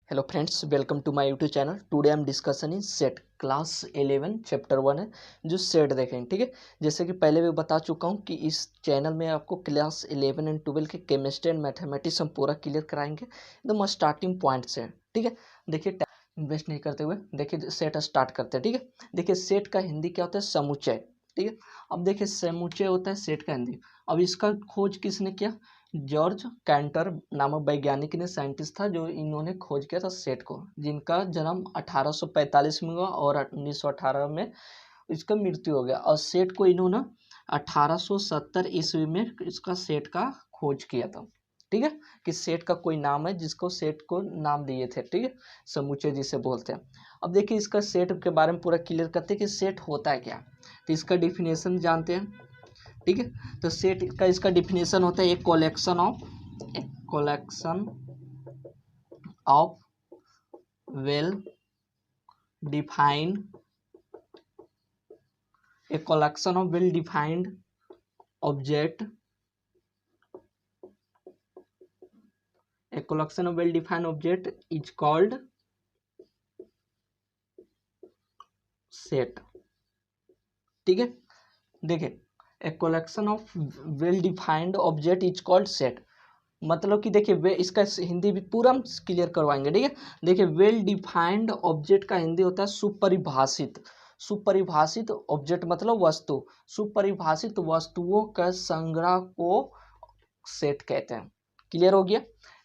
Hello friends, welcome to my YouTube channel. Today I am discussion in set class 11 chapter 1 है जो set देखेंगे। ठीक है, जैसे कि पहले भी बता चुका हूँ कि इस चैनल में आपको क्लास 11 एंड 12 के केमिस्ट्री एंड मैथमेटिक्स हम पूरा क्लियर कराएंगे एकदम स्टार्टिंग पॉइंट से। ठीक है, देखिए इन्वेस्ट नहीं करते हुए देखिए सेट स्टार्ट करते हैं। ठीक है, देखिए सेट का हिंदी क्या होता है? समुच्चय। ठीक है, अब देखिए समुच्चय होता है सेट का हिंदी। अब इसका खोज किसने किया? जॉर्ज कैंटर नामक वैज्ञानिक ने, साइंटिस्ट था जो इन्होंने खोज किया था सेट को, जिनका जन्म 1845 में हुआ और 1918 में इसका मृत्यु हो गया। और सेट को इन्होंने 1870 ईस्वी में इसका सेट का खोज किया था। ठीक है, कि सेट का कोई नाम है जिसको सेट को नाम दिए थे। ठीक है, समुच्चय जिसे बोलते हैं। अब देखिए इसका सेट के बारे में पूरा क्लियर करते हैं कि सेट होता है क्या। तो इसका डिफिनेशन जानते हैं। ठीक है, तो सेट का इसका डिफिनेशन होता है collection of well defined object is called set. ठीक है, देखिए a collection of well defined object is called set, मतलब कि देखिए वे इसका हिंदी भी पूरा हम क्लियर करवाएंगे। ठीक है, देखिए वेल डिफाइंड ऑब्जेक्ट का हिंदी होता है सुपरिभाषित। सुपरिभाषित ऑब्जेक्ट मतलब वस्तु, सुपरिभाषित वस्तुओं का संग्रह को सेट कहते हैं। क्लियर हो गया?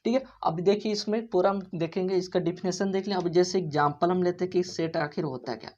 ठीक है, अब देखिए इसमें पूरा हम देखेंगे, इसका डिफिनेशन देख लें। अब जैसे एग्जांपल हम लेते हैं कि सेट आखिर होता है क्या।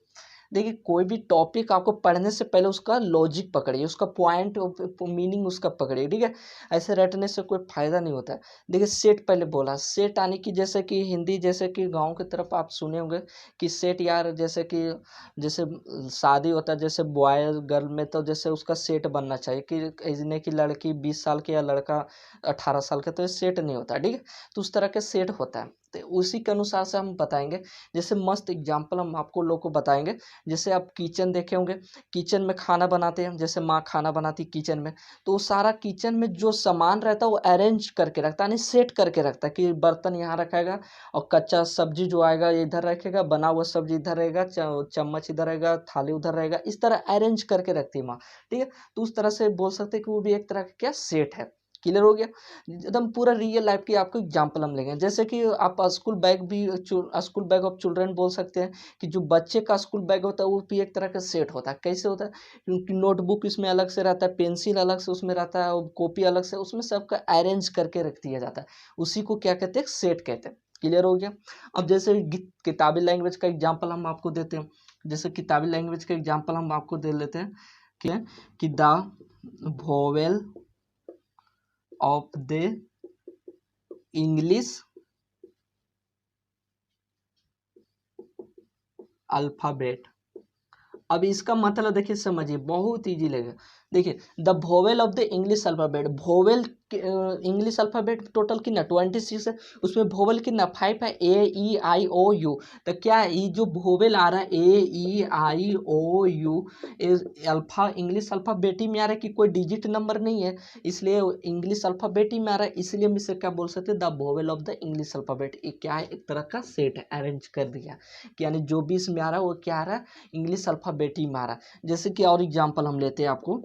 देखिए कोई भी टॉपिक आपको पढ़ने से पहले उसका लॉजिक पकड़िए, उसका पॉइंट मीनिंग उसका पकड़िए। ठीक है, ऐसे रटने से कोई फायदा नहीं होता है। देखिए सेट पहले बोला, सेट आने की जैसे कि हिंदी, जैसे कि गांव की तरफ आप सुने होंगे कि सेट यार, जैसे कि जैसे शादी होता है, जैसे बॉय गर्ल में तो जैसे उसका सेट बनना चाहिए कि इसने की लड़की 20 साल की या लड़का 18 साल का, तो ये सेट नहीं होता। ठीक है, तो उस तरह के सेट होता है। तो उसी के अनुसार से हम बताएंगे। जैसे मस्त एग्जाम्पल हम आपको लोग को बताएंगे। जैसे आप किचन देखे होंगे, किचन में खाना बनाते हैं, जैसे माँ खाना बनाती किचन में, तो सारा किचन में जो सामान रहता है वो अरेंज करके रखता है, यानी सेट करके रखता है कि बर्तन यहाँ रखेगा और कच्चा सब्जी जो आएगा इधर रखेगा, बना हुआ सब्जी इधर रहेगा, चम्मच इधर रहेगा, थाली उधर रहेगा, इस तरह अरेंज करके रखती है माँ। ठीक है, तो उस तरह से बोल सकते हैं कि वो भी एक तरह का क्या सेट है। क्लियर हो गया? एकदम पूरा रियल लाइफ की आपको एग्जांपल हम लेंगे। जैसे कि आप स्कूल बैग ऑफ चिल्ड्रन बोल सकते हैं कि जो बच्चे का स्कूल बैग होता है वो भी एक तरह का सेट होता है। कैसे होता है? क्योंकि नोटबुक इसमें अलग से रहता है, पेंसिल अलग से उसमें रहता है और कॉपी अलग से, उसमें सबका अरेंज करके रख दिया जाता है। उसी को क्या कहते हैं? सेट कहते हैं। क्लियर हो गया? अब जैसे किताबी लैंग्वेज का एग्जाम्पल हम आपको देते हैं। जैसे किताबी लैंग्वेज का एग्जाम्पल हम आपको दे लेते हैं कि the vowel of the English alphabet. अब इसका मतलब देखिए, समझिए, बहुत इजी लगेगा। देखिए the vowel of the English alphabet, vowel English alphabet total कितना 26 है, उसमें वोवेल कितना 5 है, A E I O U। तो क्या है ये जो वोवेल आ रहा है AEIOU, अल्फा इंग्लिश अल्फाबेटी में आ रहा है कि कोई डिजिट नंबर नहीं है, इसलिए इंग्लिश अल्फाबेटी में आ रहा है, इसलिए हम इसे क्या बोल सकते हैं? The vowel of the English alphabet. ये क्या है? एक तरह का सेट है, अरेंज कर दिया कि यानी जो भी इसमें आ रहा है वो क्या आ रहा है? इंग्लिश अल्फाबेटी में आ रहा है। जैसे कि और एग्जांपल हम लेते हैं, आपको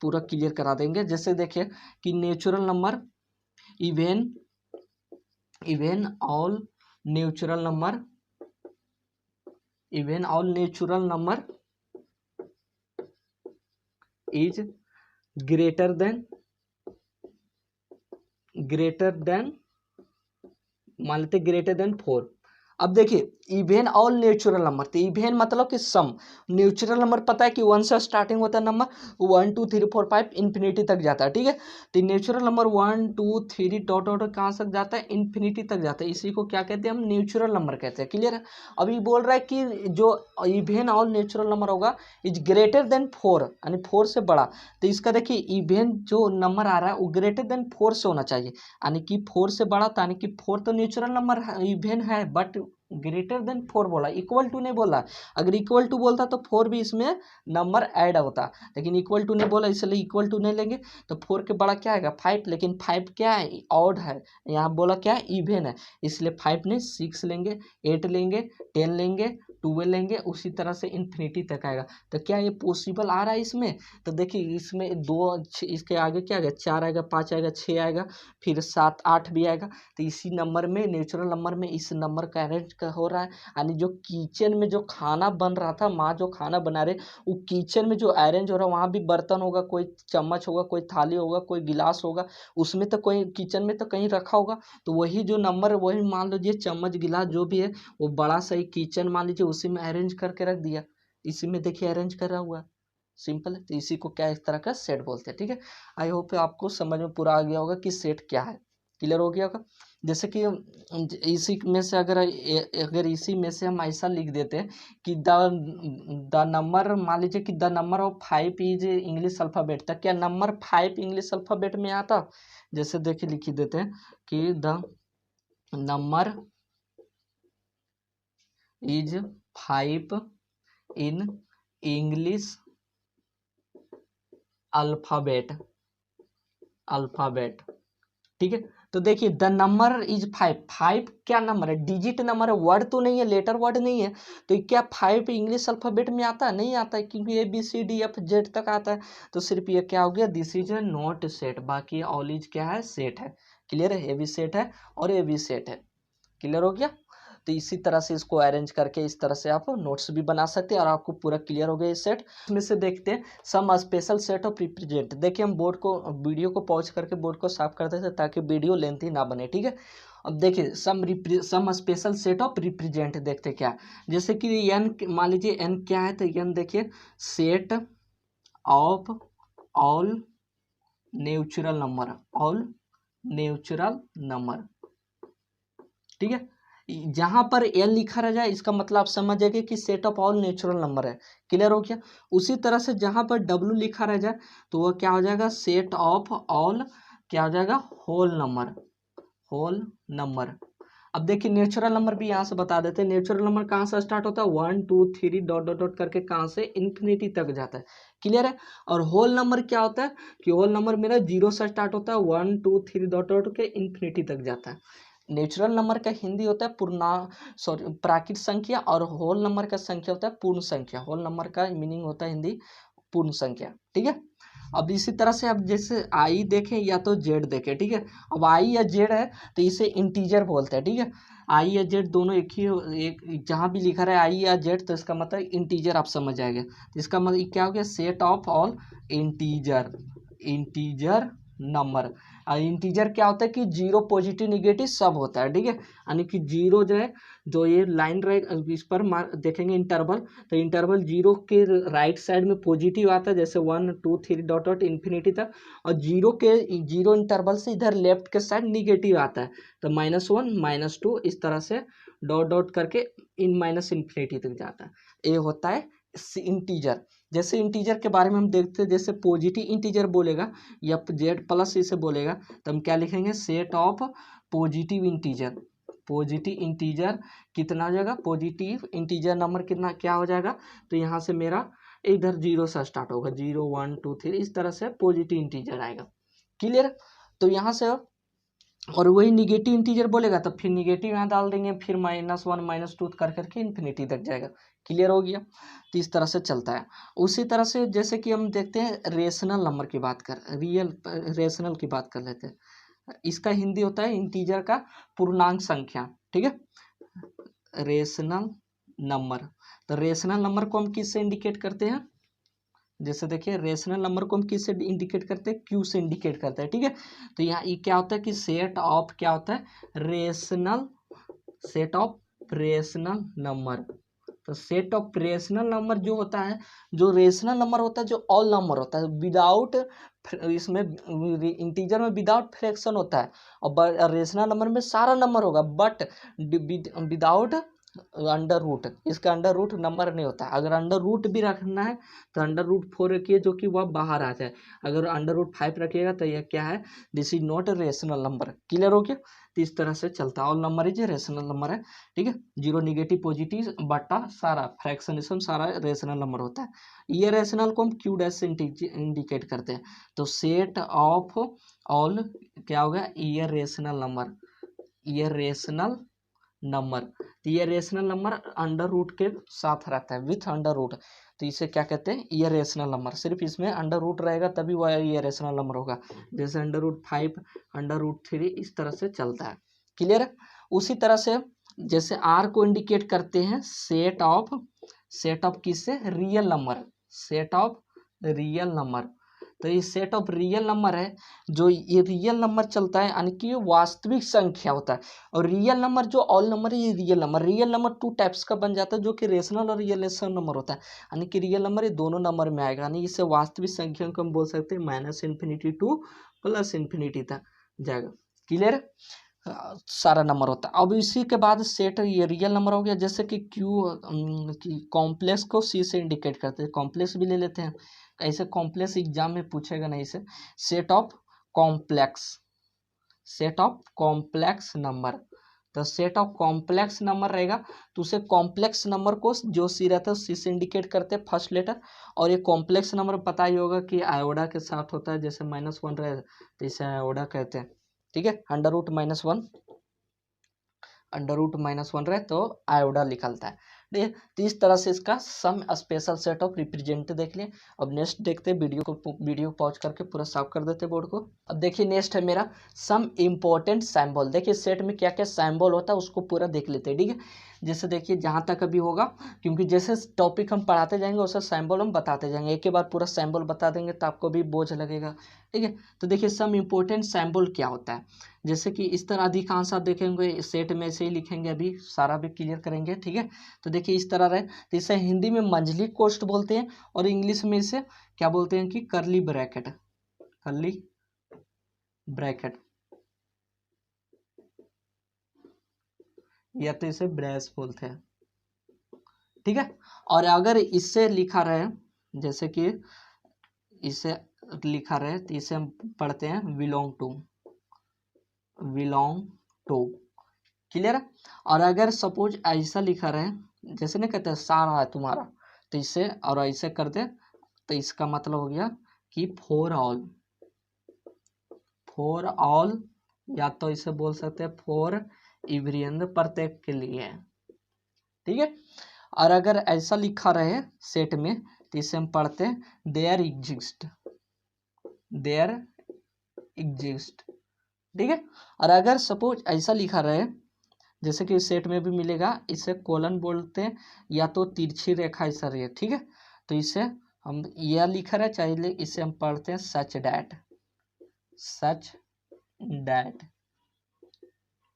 पूरा क्लियर करा देंगे। जैसे देखिए कि natural number, even even all natural number, even all natural number is greater than मान लेते ग्रेटर देन 4। अब देखिए इवेन ऑल नेचुरल नंबर, तो इवेन मतलब कि सम, नेचुरल नंबर पता है कि 1 से स्टार्टिंग होता है नंबर, 1 2 3 4 5 इन्फिनिटी तक जाता है। ठीक है, तो नेचुरल नंबर 1 2 3 डॉट डॉट कहाँ तक जाता है? इन्फिनिटी तक जाता है। इसी को क्या कहते हैं? हम नेचुरल नंबर कहते हैं। क्लियर है? अभी बोल रहा है कि जो इवेन ऑल नेचुरल नंबर होगा इज ग्रेटर देन 4, यानी 4 से बड़ा। तो इसका देखिए इवेन जो नंबर आ रहा है वो ग्रेटर देन 4 से होना चाहिए, यानी कि 4 से बड़ा, यानी कि 4 तो नेचुरल नंबर इवेन है, बट ग्रेटर देन 4 बोला, इक्वल टू नहीं बोला। अगर इक्वल टू बोलता तो 4 भी इसमें नंबर ऐड होता, लेकिन इक्वल टू नहीं बोला इसलिए इक्वल टू नहीं लेंगे। तो 4 के बड़ा क्या आएगा 5, लेकिन 5 क्या है ऑड है, यहाँ बोला क्या है इवन है, इसलिए 5 नहीं 6 लेंगे, 8 लेंगे, 10 लेंगे, 12 लेंगे, उसी तरह से इन्फिनिटी तक आएगा। तो क्या ये पॉसिबल आ रहा है इसमें? तो देखिए इसमें दो इसके आगे क्या आएगा 4 आएगा, 5 आएगा, 6 आएगा, फिर 7 8 भी आएगा। तो इसी नंबर में नेचुरल नंबर में इस नंबर का अरेंज हो रहा है, यानी जो किचन में जो खाना बन रहा था, माँ जो खाना बना रहे वो किचन में जो अरेंज हो रहा है, वहाँ भी बर्तन होगा, कोई चम्मच होगा, कोई थाली होगा, कोई गिलास होगा, उसमें तो कोई किचन में तो कहीं रखा होगा। तो वही जो नंबर वही मान लीजिए चम्मच गिलास जो भी है वो बड़ा सा ही किचन मान लीजिए उसी में अरेंज करके रख दिया, इसी में देखिए अरेंज करा हुआ है, सिंपल है। तो इसी को क्या इस तरह का सेट बोलते हैं, ठीक है। आई होप आपको समझ में पूरा आ गया होगा कि सेट क्या है, क्लियर हो गया होगा। जैसे कि इसी में से अगर इसी में से हम ऐसा लिख देते हैं कि द नंबर, मान लीजिए कि the number of 5 is English alphabet, तक क्या नंबर 5 इंग्लिश अल्फ़ाबेट में आता? जैसे देखिए लिख देते हैं कि the number is 5 in English alphabet, ठीक है। तो देखिए द नंबर इज 5, 5 क्या नंबर है, डिजिट नंबर है, वर्ड तो नहीं है, लेटर वर्ड नहीं है। तो क्या 5 इंग्लिश अल्फ़ाबेट में आता है? नहीं आता है, क्योंकि ABCDFZ तक आता है। तो सिर्फ ये क्या हो गया, this is A not set, बाकी ऑल इज क्या है सेट है, क्लियर है। AB सेट है और AB सेट है, क्लियर हो गया। तो इसी तरह से इसको अरेंज करके इस तरह से आप नोट्स भी बना सकते हैं और आपको पूरा क्लियर हो गया ये सेट। इसमें से देखते हैं some special set of represent. देखिए हम बोर्ड को वीडियो को पॉज करके बोर्ड को साफ कर देते हैं ताकि वीडियो लेंथी ना बने, ठीक है। अब देखिए some special set of represent देखते क्या, जैसे कि एन मान लीजिए एन क्या है, तो एन देखिए set of all natural number, all natural number, ठीक है। जहां पर एल लिखा रह जाए इसका मतलब आप समझ जाएंगे कि set of all natural number है, क्लियर हो गया। उसी तरह से जहां पर डब्ल्यू लिखा रह जाए तो वह क्या हो जाएगा सेट ऑफ ऑल, क्या हो जाएगा होल नंबर, होल नंबर। अब देखिए नेचुरल नंबर भी यहाँ से बता देते हैं, नेचुरल नंबर कहाँ से स्टार्ट होता है 1 2 3 डॉट डॉट डॉट करके कहाँ से इन्फिनिटी तक जाता है, क्लियर है। और होल नंबर क्या होता है कि होल नंबर मेरा 0 से स्टार्ट होता है 1 2 3 डॉट डॉट के इन्फिनिटी तक जाता है। नेचुरल नंबर का हिंदी होता है सॉरी प्राकृत संख्या, और होल नंबर का संख्या होता है पूर्ण संख्या। होल नंबर का मीनिंग होता है हिंदी पूर्ण संख्या, ठीक है। अब इसी तरह से अब जैसे आई देखें या तो जेड देखें, ठीक है। अब आई या जेड है तो इसे इंटीजर बोलते हैं, ठीक है। आई या जेड दोनों एक ही एक जहाँ भी लिखा रहा है आई या जेड तो इसका मतलब इंटीजर आप समझ जाएंगे। तो इसका मतलब क्या हो गया set of all integer, integer number. Integer क्या होता है कि जीरो पॉजिटिव निगेटिव सब होता है, ठीक है। यानी कि जीरो जो है जो ये लाइन रहे इस पर देखेंगे इंटरवल, तो इंटरवल जीरो के राइट साइड में पॉजिटिव आता है जैसे 1 2 3 डॉट डॉट इन्फिनिटी तक, और जीरो इंटरवल से इधर लेफ्ट के साइड निगेटिव आता है, तो -1 -2 इस तरह से डॉट डॉट करके इन माइनस इन्फिनिटी तक जाता है। ये होता है इंटीजर। जैसे इंटीजर के बारे में हम देखते हैं, जैसे पॉजिटिव इंटीजर बोलेगा या जेड प्लस इसे बोलेगा तो हम क्या लिखेंगे set of positive integer. Positive integer कितना हो जाएगा, पॉजिटिव इंटीजर नंबर कितना क्या हो जाएगा, तो यहाँ से मेरा इधर 0 से स्टार्ट होगा 0 1 2 3 इस तरह से पॉजिटिव इंटीजर आएगा, क्लियर। तो यहाँ से और वही निगेटिव इंटीजर बोलेगा तो फिर निगेटिव यहाँ डाल देंगे, फिर -1 -2 कर करके इन्फिनिटी तक जाएगा, क्लियर हो गया। तो इस तरह से चलता है। उसी तरह से जैसे कि हम देखते हैं रेशनल नंबर की बात कर रियल रेशनल की बात कर लेते हैं, इसका हिंदी होता है इंटीजर का पूर्णांक संख्या, ठीक है रेशनल नंबर। तो रेशनल नंबर को हम किससे इंडिकेट करते हैं, जैसे देखिए रेशनल नंबर को हम किससे इंडिकेट करते हैं क्यू से इंडिकेट करते हैं, ठीक है। तो यहाँ ये क्या होता है कि सेट ऑफ क्या होता है rational, set of rational number. तो सेट ऑफ रेशनल नंबर जो होता है, जो रेशनल नंबर होता है जो ऑल नंबर होता है विदाउट इसमें इंटीजर में विदाउट फ्रैक्शन होता है, और रेशनल नंबर में सारा नंबर होगा बट विदाउट अंडर रूट, इसका अंडर रूट नंबर नहीं होता। अगर अंडर रूट भी रखना है तो अंडर रूट 4 रखिए जो कि वह बाहर आ जाए। अगर अंडर रूट 5 रखिएगा तो यह क्या है, this is not a rational number. Clear हो गया? तो इस तरह से चलता है। All number is a rational number है, ठीक है। जीरो निगेटिव पॉजिटिव बटा सारा फ्रैक्शनिज्म सारा रेशनल नंबर होता है। ये रेशनल को हम क्यू डैश से इंडिकेट करते हैं। तो सेट ऑफ ऑल क्या होगा, ये रेशनल नंबर, ये रेशनल नंबर। तो ये रेशनल नंबर अंडर रूट के साथ रहता है, विथ अंडर रूट। तो इसे क्या कहते हैं, ये रेशनल नंबर। सिर्फ इसमें अंडर रूट रहेगा तभी वह ये रेशनल नंबर होगा। जैसे अंडर रूट 5, अंडर रूट 3, इस तरह से चलता है। क्लियर है? उसी तरह से जैसे आर को इंडिकेट करते हैं सेट ऑफ किससे, real number, set of real number. तो ये सेट ऑफ रियल नंबर है, जो ये रियल नंबर चलता है यानी कि ये वास्तविक संख्या होता है। और रियल नंबर जो ऑल नंबर है, ये रियल नंबर 2 टाइप्स का बन जाता है, जो कि रेशनल और रियलेशन नंबर होता है। यानी कि रियल नंबर ये दोनों नंबर में आएगा, यानी इसे वास्तविक संख्या को हम बोल सकते हैं -इन्फिनिटी टू +इन्फिनिटी तक जाएगा। क्लियर? सारा नंबर होता है। अब इसी के बाद सेट, ये रियल नंबर हो गया। जैसे कि कॉम्प्लेक्स को सी से इंडिकेट करते हैं, कॉम्प्लेक्स भी ले लेते हैं। ऐसे कॉम्प्लेक्स एग्जाम में पूछेगा नहीं से, set of complex, set of complex number. तो सेट ऑफ कॉम्प्लेक्स नंबर रहेगा, तो उसे कॉम्प्लेक्स नंबर को जो सी रहता है सी से इंडिकेट करते हैं फर्स्ट लेटर। और ये कॉम्प्लेक्स नंबर पता ही होगा कि आयोडा के साथ होता है। जैसे -1 रहे तो इसे आयोडा कहते हैं, ठीक है। अंडर रूट -1 रहे तो आयोडा निकलता है, ठीक है। तो इस तरह से इसका some special set of represent देख लिए। अब नेक्स्ट देखते हैं, वीडियो पॉज करके पूरा साफ कर देते हैं बोर्ड को। अब देखिए नेक्स्ट है मेरा सम इम्पोर्टेंट सैम्बल। देखिए सेट में क्या क्या सैम्बल होता है उसको पूरा देख लेते हैं, ठीक है। जैसे देखिए जहाँ तक अभी होगा, क्योंकि जैसे टॉपिक हम पढ़ाते जाएंगे वैसे सैम्बल हम बताते जाएंगे, एक के बाद पूरा सैम्बल बता देंगे तो आपको भी बोझ लगेगा, ठीक है। तो देखिए सम इम्पोर्टेंट सैम्बल क्या होता है। जैसे कि इस तरह अधिकांश आप देखेंगे सेट में से ही लिखेंगे, अभी सारा भी क्लियर करेंगे, ठीक है। तो देखिए इस तरह रहे, तो इसे हिंदी में मंझली कोष्ठ बोलते हैं और इंग्लिश में इसे क्या बोलते हैं कि कर्ली ब्रैकेट, कर्ली ब्रैकेट, या तो इसे ब्रेस बोलते हैं, ठीक है। और अगर इससे लिखा रहे, जैसे कि इसे लिखा रहे तो इसे हम पढ़ते हैं बिलोंग टू, क्लियर है। और अगर सपोज ऐसा लिखा रहे, जैसे नहीं कहते सारा है तुम्हारा, तो इसे और ऐसे कर दे तो इसका मतलब हो गया कि फॉर ऑल, या तो इसे बोल सकते हैं फॉर एवरीवन, प्रत्येक के लिए, ठीक है। और अगर ऐसा लिखा रहे सेट में तो इसे हम पढ़ते हैं देयर एग्जिस्ट, ठीक है। और अगर सपोज ऐसा लिखा रहे, जैसे कि सेट में भी मिलेगा, इसे कोलन बोलते हैं, या तो तिरछी रेखा ऐसा रही है, ठीक है। तो इसे हम यह लिखा रहे चाहिए, इसे हम पढ़ते हैं सच डैट,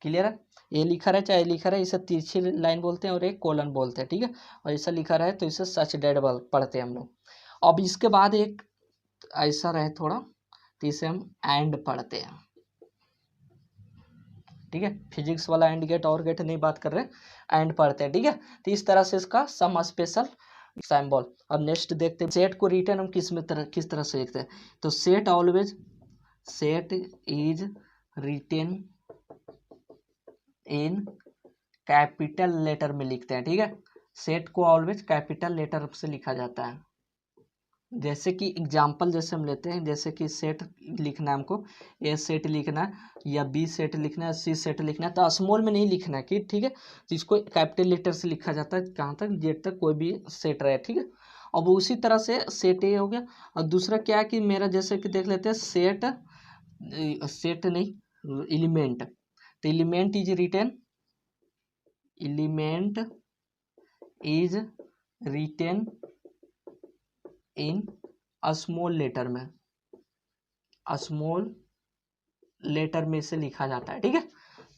क्लियर है। ये लिखा रहे चाहे लिखा रहे, इसे तिरछी लाइन बोलते हैं और एक कोलन बोलते हैं, ठीक है। और ऐसा लिखा रहे तो इसे सच डैट पढ़ते हैं हम लोग। अब इसके बाद एक ऐसा रहे थोड़ा, तो इसे हम एंड पढ़ते हैं, ठीक है। फिजिक्स वाला एंड गेट और गेट नहीं बात कर रहे, एंड पढ़ते हैं, ठीक है। तो इस तरह से इसका सम स्पेशल सिंबल। अब नेक्स्ट देखते हैं सेट को रिटर्न हम किस तरह से लिखते हैं। तो set is written in capital letter में लिखते हैं, ठीक है। सेट को ऑलवेज कैपिटल लेटर से लिखा जाता है। जैसे कि एग्जाम्पल जैसे हम लेते हैं, जैसे कि सेट लिखना है हमको, ए सेट लिखना है या बी सेट लिखना है, सी सेट लिखना है, तो स्मॉल में नहीं लिखना है कि, ठीक है। तो इसको कैपिटल लेटर से लिखा जाता है, कहाँ तक, जेड तक कोई भी सेट रहे, ठीक है। अब उसी तरह से सेट ए हो गया। और दूसरा क्या है कि मेरा जैसे कि देख लेते हैं सेट नहीं एलिमेंट, तो element is written in small letter में से लिखा जाता है, ठीक है।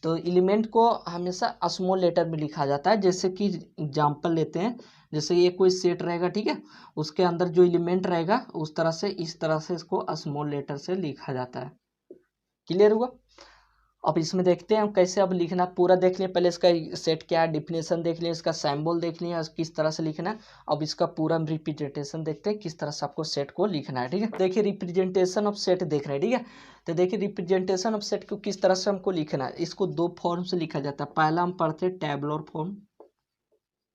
तो एलिमेंट को हमेशा स्मॉल लेटर में लिखा जाता है। जैसे कि एग्जांपल लेते हैं, जैसे ये कोई सेट रहेगा, ठीक है, उसके अंदर जो एलिमेंट रहेगा उस तरह से, इस तरह से इसको स्मॉल लेटर से लिखा जाता है। क्लियर हुआ? अब इसमें देखते हैं कैसे अब लिखना, पूरा देख लिया, पहले इसका सेट क्या है, डिफिनेशन देख लिया, इसका सिंबल देख लिया, किस तरह से लिखना है। अब इसका पूरा रिप्रेजेंटेशन देखते हैं किस तरह से आपको सेट को लिखना है। ठीक है, देखिए रिप्रेजेंटेशन ऑफ सेट देख रहे हैं। ठीक है, तो देखिए रिप्रेजेंटेशन ऑफ सेट को किस तरह से हमको लिखना है। इसको दो फॉर्म से लिखा जाता है। पहला हम पढ़ते हैं टैबुलर फॉर्म,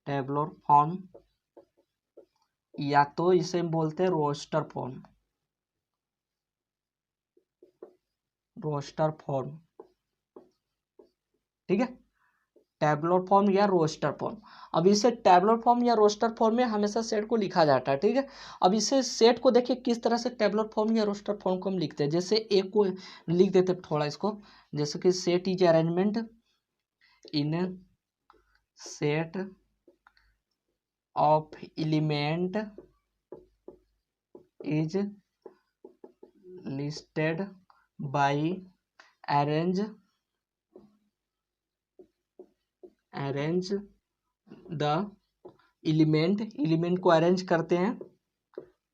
टैबुलर फॉर्म, या तो इसे हम बोलते हैं रोस्टर फॉर्म, रोस्टर फॉर्म। ठीक है, टैबुलर फॉर्म या रोस्टर फॉर्म। अब इसे टैबुलर फॉर्म या रोस्टर फॉर्म में हमेशा सेट को लिखा जाता है। ठीक है, अब इसे सेट को देखिए किस तरह से टैबुलर फॉर्म या रोस्टर फॉर्म को हम लिखते हैं। जैसे एक को लिख देते हैं थोड़ा इसको, जैसे कि set is arrangement in set of element is listed by arrange the element, element को अरेंज करते हैं,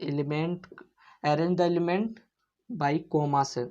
element arrange the element by comma से,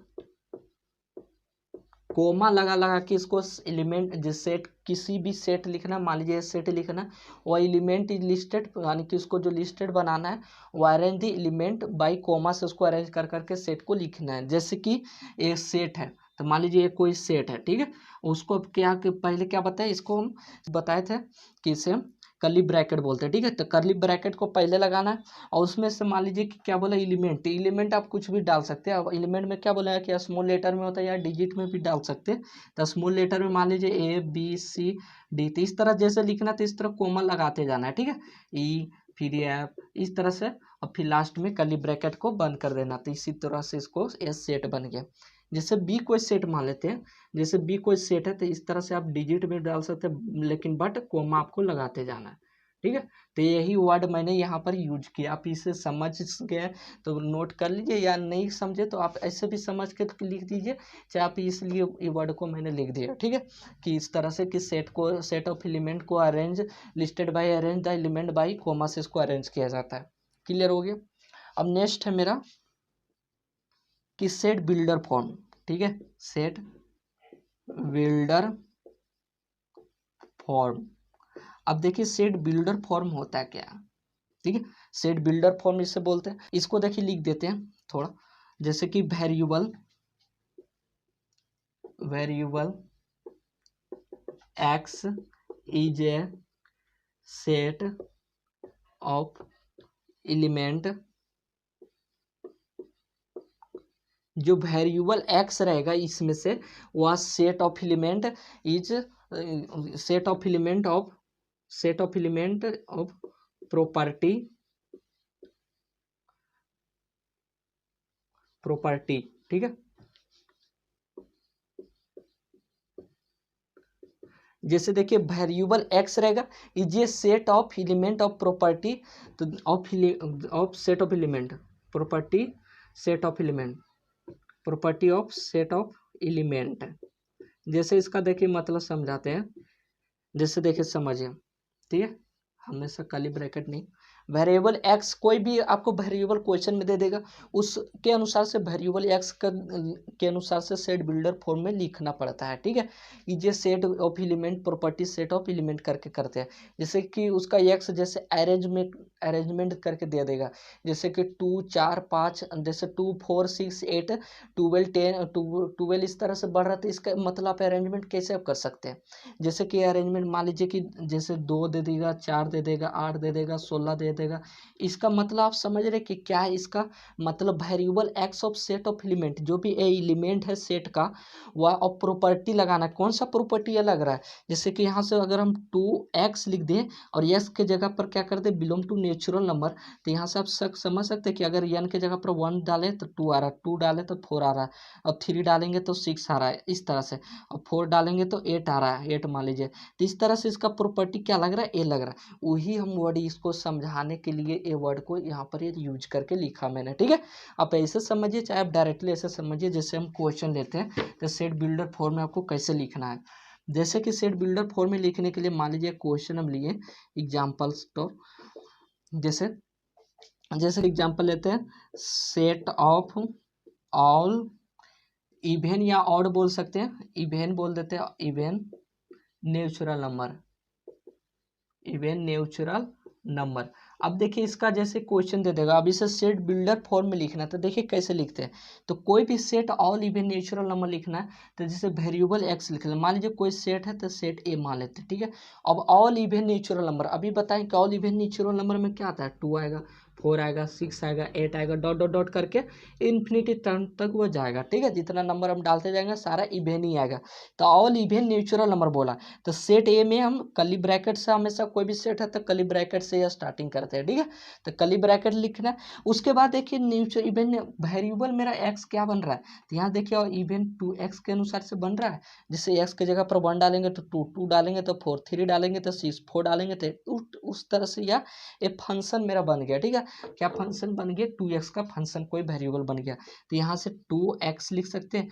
कोमा लगा लगा के इसको एलिमेंट, जिस सेट किसी भी सेट लिखना, मान लीजिए सेट लिखना, वह एलिमेंट इज लिस्टेड, यानी कि उसको जो लिस्टेड बनाना है वो arrange the element by comma से उसको अरेंज कर करके सेट को लिखना है। जैसे कि एक सेट है, तो मान लीजिए कोई सेट है। ठीक है, उसको क्या पहले क्या बताए, इसको हम बताए थे कि इसे हम कर्ली ब्रैकेट बोलते हैं। ठीक है, तो कर्ली ब्रैकेट को पहले लगाना है, और उसमें से मान लीजिए कि क्या बोला, एलिमेंट, एलिमेंट आप कुछ भी डाल सकते हैं। अब एलिमेंट में क्या बोला है कि स्मॉल लेटर में होता है या डिजिट में भी डाल सकते हैं। तो स्मॉल लेटर में मान लीजिए ए बी सी डी, तो इस तरह जैसे लिखना तो इस तरह कोमा लगाते जाना है। ठीक है, ई फिर एफ, इस तरह से, और फिर लास्ट में कर्ली ब्रैकेट को बंद कर देना। तो इसी तरह से इसको एस सेट बन गया। जैसे बी कोई सेट मान लेते हैं, जैसे बी कोई सेट है, तो इस तरह से आप डिजिट में डाल सकते हैं, लेकिन बट कोमा आपको लगाते जाना है। ठीक है, तो यही वर्ड मैंने यहाँ पर यूज किया। आप इसे समझ गए तो नोट कर लीजिए, या नहीं समझे तो आप ऐसे भी समझ के लिख दीजिए, चाहे आप इसलिए ये वर्ड को मैंने लिख दिया। ठीक है, कि इस तरह से कि सेट को, सेट ऑफ एलिमेंट को arrange listed by arrange the element by comma से इसको अरेंज किया जाता है। क्लियर हो गया। अब नेक्स्ट है मेरा कि सेट बिल्डर फॉर्म। ठीक है, सेट बिल्डर फॉर्म। अब देखिए सेट बिल्डर फॉर्म होता है क्या। ठीक है, सेट बिल्डर फॉर्म इसे बोलते हैं। इसको देखिए लिख देते हैं थोड़ा, जैसे कि variable, variable x is a set of element, जो वेरिएबल एक्स रहेगा इसमें से वह set of element is set of element of, set of element of property, property. ठीक है, जैसे देखिए वेरिएबल एक्स रहेगा, is a set of element of property, तो of set of element property, set of element, property of set of element. जैसे इसका देखिए मतलब समझाते हैं, जैसे देखिए समझिए। ठीक है, हमेशा कर्ली ब्रैकेट नहीं, वेरिएबल एक्स कोई भी आपको वेरिएबल क्वेश्चन में दे देगा, उसके अनुसार से वेरिएबल एक्स के अनुसार से सेट बिल्डर फॉर्म में लिखना पड़ता है। ठीक है, ये set of element property set of element करके करते हैं। जैसे कि उसका एक्स जैसे अरेंजमेंट करके दे देगा, जैसे कि 2 4 5, जैसे 2 4 6 8 12 10 12 इस तरह से बढ़ रहा था, इसका मतलब आप अरेंजमेंट कैसे आप कर सकते हैं। जैसे कि अरेंजमेंट मान लीजिए कि जैसे 2 दे देगा, 4 दे देगा, 8 दे देगा, 16 दे देगा, इसका मतलब आप समझ रहे कि क्या है। इसका मतलब variable x of set of element, जो भी एलिमेंट है सेट का, वह अब प्रॉपर्टी लगाना। कौन सा प्रॉपर्टी लग रहा है, जैसे कि यहाँ से अगर हम 2x लिख दें और यस के जगह पर क्या कर दें, बिलोंग टू नेचुरल नंबर, तो यहाँ से आप समझ सकते हैं कि अगर n के जगह पर 1 डालें तो 2 आ रहा है, 2 डालें तो 4 आ रहा है, और 3 डालेंगे तो 6 आ रहा है, इस तरह से, और 4 डालेंगे तो 8 आ रहा है, 8 मान लीजिए। तो इस तरह से इसका प्रॉपर्टी क्या लग रहा है, ए लग रहा है। वही हम वर्ड इसको समझाने के लिए ए वर्ड को यहाँ पर ये यूज करके लिखा मैंने। ठीक है, आप ऐसे समझिए, चाहे आप डायरेक्टली ऐसे समझिए, जैसे हम क्वेश्चन लेते हैं तो सेट बिल्डर फॉर्म में आपको कैसे लिखना है। जैसे कि सेट बिल्डर फॉर्म में लिखने के लिए मान लीजिए क्वेश्चन हम लिए एग्जाम्पल्स, तो जैसे जैसे एग्जाम्पल लेते हैं, सेट ऑफ ऑल इवेन या ऑड बोल सकते हैं, इवेन बोल देते हैं, even natural number, even natural number. अब देखिए इसका जैसे क्वेश्चन दे देगा, अब इसे सेट बिल्डर फॉर्म में लिखना है, तो देखिए कैसे लिखते हैं। तो कोई भी set all even natural number लिखना है, तो जैसे वेरिएबल एक्स लिख लें, मान लीजिए कोई सेट है तो सेट ए मान लेते हैं, ठीक है। अब ऑल इवेन नेचुरल नंबर, अभी बताएं कि ऑल इवेन नेचुरल नंबर में क्या आता है, 2 आएगा, 4 आएगा, 6 आएगा, 8 आएगा, डॉट डॉट डॉट करके इन्फिनिटी टर्म तक वो जाएगा, ठीक है। जितना नंबर हम डालते जाएंगे सारा इवेन ही आएगा, तो ऑल इवेन नेचुरल नंबर बोला। तो सेट ए में हम कली ब्रैकेट से, हमेशा कोई भी सेट है तो कली ब्रैकेट से या स्टार्टिंग करते हैं, ठीक है। तो कली ब्रैकेट लिखना है। उसके बाद देखिए नेचुरल इवेन वेरिएबल मेरा एक्स क्या बन रहा है, तो यहाँ देखिए और इवेन 2x के अनुसार से बन रहा है। जैसे एक्स की जगह पर 1 डालेंगे तो 2, 2 डालेंगे तो 4, 3 डालेंगे तो 6, 4 डालेंगे तो उस तरह से या ये फंक्शन मेरा बन गया, ठीक है। क्या फंक्शन बन गया, 2x का फंक्शन कोई वेरिएबल बन गया। तो यहाँ से 2x लिख सकते हैं,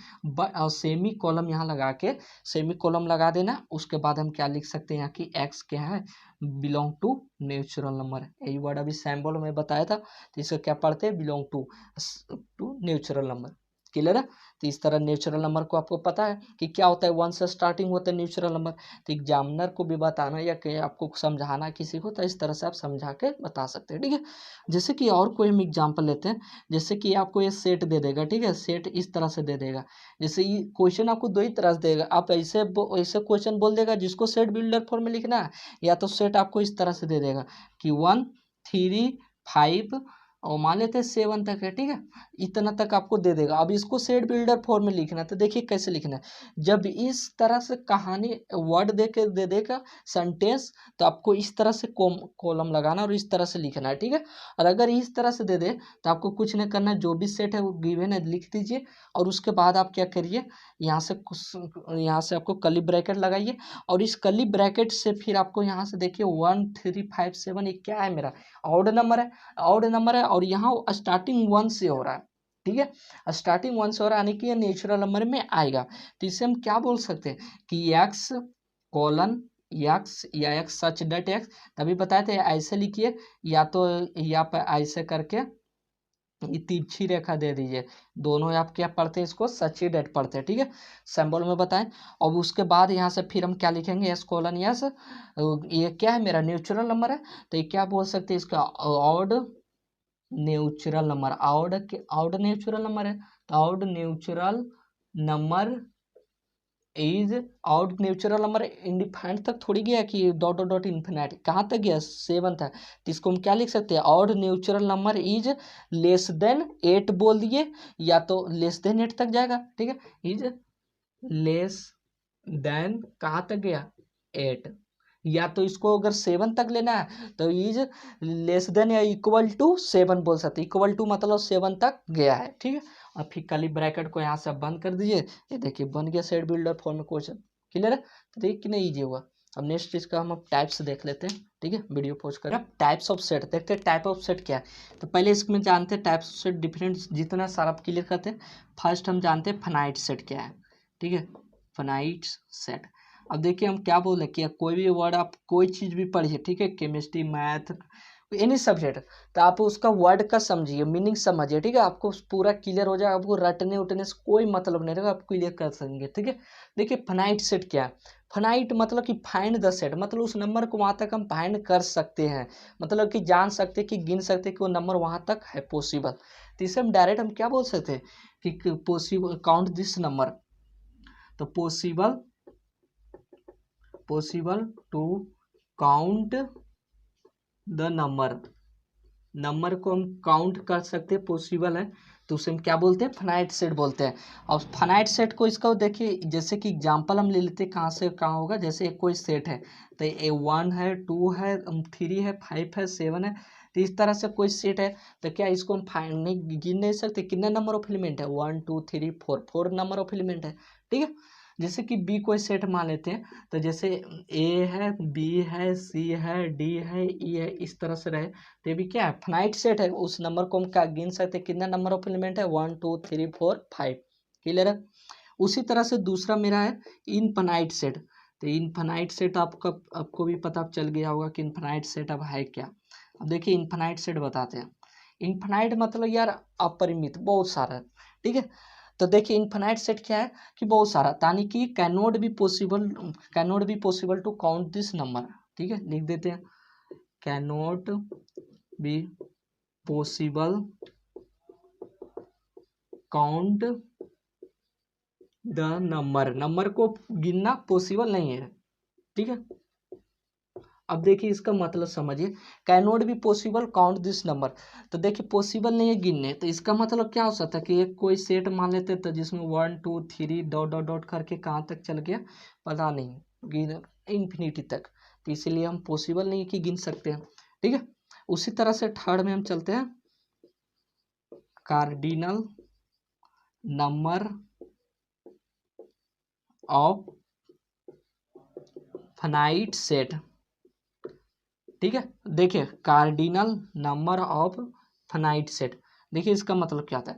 और सेमी कॉलम यहाँ लगा के, सेमी कॉलम लगा देना। उसके बाद हम क्या लिख सकते हैं यहाँ की x क्या है, बिलोंग टू नेचुरल नंबर, यही वर्ड अभी सैम्पल में बताया था। तो इसका क्या पढ़ते हैं, belong to natural number, clear है। तो इस तरह नेचुरल नंबर को आपको पता है कि क्या होता है, 1 से स्टार्टिंग होता है नेचुरल नंबर। तो एग्जामिनर को भी बताना या कि आपको समझाना किसी को, तो इस तरह से आप समझा के बता सकते हैं, ठीक है। जैसे कि और कोई हम एग्जाम्पल लेते हैं, जैसे कि आपको ये सेट दे देगा, ठीक है, सेट इस तरह से दे देगा। जैसे ये क्वेश्चन आपको 2 ही तरह से देगा, आप ऐसे ऐसे क्वेश्चन बोल देगा जिसको सेट बिल्डर फॉर्म में लिखना है, या तो सेट आपको इस तरह से दे देगा कि 1, 3, 5 और मान लेते हैं 7 तक है, ठीक है, इतना तक आपको दे देगा। अब इसको सेट बिल्डर फॉर्म में लिखना है, तो देखिए कैसे लिखना है। जब इस तरह से कहानी वर्ड दे के दे देगा सेंटेंस, तो आपको इस तरह से कॉलम लगाना और इस तरह से लिखना है, ठीक है। और अगर इस तरह से दे दे तो आपको कुछ नहीं करना है, जो भी सेट है वो गिवन है लिख दीजिए, और उसके बाद आप क्या करिए, यहाँ से आपको कली ब्रैकेट लगाइए, और इस कली ब्रैकेट से फिर आपको यहाँ से देखिए 1, 3, 5, 7 ये क्या है, मेरा ऑड नंबर है, ऑड नंबर है, और यहाँ स्टार्टिंग 1 से हो रहा है, ठीक है। स्टार्टिंग 1 से हो रहा है, यानी कि ये नेचुरल नंबर में आएगा। तो इसे हम क्या बोल सकते हैं कि एक्स कोलन एक्स या एक्स सच डेट एक्स, तभी बताए थे ऐसे लिखिए, या तो या पर ऐसे करके ये तिरछी रेखा दे दीजिए, दोनों आप क्या पढ़ते हैं, इसको सची डेट पढ़ते हैं, ठीक है, सिंबल में बताएं। और उसके बाद यहाँ से फिर हम क्या लिखेंगे, एस कोलन एस, ये क्या है, मेरा नेचुरल नंबर है, तो ये क्या बोल सकते हैं, इसका odd natural number, odd natural number है, तो odd natural number is out natural number undefined तक थोड़ी गया कि डॉट डॉट डॉट इन्फिनाइट, कहाँ तक गया, 7 तक। तो इसको हम क्या लिख सकते हैं, odd natural number is less than 8 बोल दिए, या तो लेस देन 8 तक जाएगा, ठीक है, इज लेस देन कहाँ तक गया, 8, या तो इसको अगर 7 तक लेना है तो इज लेस देन या इक्वल टू 7 बोल सकते, इक्वल टू मतलब 7 तक गया है, ठीक है। और फिर कली ब्रैकेट को यहाँ से बंद कर दीजिए, ये देखिए बन गया सेट बिल्डर फॉर्म में क्वेश्चन, क्लियर है। तो देखिए कितना ईजी हुआ। अब नेक्स्ट चीज का हम अब टाइप्स देख लेते हैं, ठीक है, वीडियो पॉज कर। अब टाइप्स ऑफ सेट देखते हैं, टाइप ऑफ सेट क्या है। तो पहले इसमें जानते हैं टाइप्स ऑफ सेट डिफरेंट, जितना सारा आप क्लियर करते हैं। फर्स्ट हम जानते हैं फाइनाइट सेट क्या है, ठीक है, फाइनाइट सेट। अब देखिए हम क्या बोले कि कोई भी वर्ड आप कोई चीज़ भी पढ़िए, ठीक है, केमिस्ट्री, मैथ, एनी सब्जेक्ट, तो आप उसका वर्ड का समझिए, मीनिंग समझिए, ठीक है, आपको पूरा क्लियर हो जाएगा, आपको रटने उठने से कोई मतलब नहीं रहेगा, आप क्लियर कर सकेंगे, ठीक है। देखिए फाइनाइट सेट क्या है, फाइनाइट मतलब कि फाइंड द सेट, मतलब उस नंबर को वहाँ तक हम फाइंड कर सकते हैं, मतलब कि जान सकते हैं, कि गिन सकते हैं कि वो नंबर वहाँ तक है पॉसिबल। तो इसे हम डायरेक्ट हम क्या बोल सकते हैं कि पॉसिबल काउंट दिस नंबर, तो possible to count the number को हम काउंट कर सकते हैं, पॉसिबल है, तो उसे हम क्या बोलते हैं, फाइनाइट सेट बोलते हैं। और फाइनाइट सेट को इसका देखिए, जैसे कि एग्जांपल हम ले लेते हैं, कहाँ से कहाँ होगा, जैसे कोई सेट है, तो ए 1 है, 2 है, 3 है, 5 है, 7 है, तो इस तरह से कोई सेट है, तो क्या इसको हम फाइंड नहीं गिन नहीं सकते, कितने नंबर ऑफ एलिमेंट है, 1 2 3 4 नंबर ऑफ एलिमेंट है, ठीक है। जैसे कि बी कोई सेट मान लेते हैं, तो जैसे ए है, बी है, सी है, डी है, ई है, इस तरह से रहे, तो ये भी क्या है, फाइनाइट सेट है, उस नंबर को हम क्या गिन सकते हैं, कितना नंबर ऑफ एलिमेंट है, 1 2 3 4 5, क्लियर है। उसी तरह से दूसरा मेरा है इनफाइनाइट सेट, तो इनफाइनाइट सेट आपको भी पता चल गया होगा कि इनफाइनाइट सेट अब है क्या। अब देखिए इनफाइनाइट सेट बताते हैं। इनफाइनाइट मतलब यार अपरिमित, बहुत सारा, ठीक है। तो देखिए इनफाइनाइट सेट क्या है कि बहुत सारा, यानी कि cannot be possible to count this number. ठीक है, लिख देते हैं cannot be possible count the number को गिनना पॉसिबल नहीं है। ठीक है, अब देखिए इसका मतलब समझिए, cannot be possible count this number. तो देखिए पॉसिबल नहीं है गिनने, तो इसका मतलब क्या हो सकता है कि एक कोई सेट मान लेते तो जिसमें 1 2 3 डॉट डॉट डॉट करके कहाँ तक चल गया पता नहीं, गिन इन्फिनिटी तक, तो इसीलिए हम पॉसिबल नहीं कि गिन सकते हैं। ठीक है, उसी तरह से थर्ड में हम चलते हैं, cardinal number of finite set. ठीक है, देखिए cardinal number of finite set, देखिए इसका मतलब क्या होता है,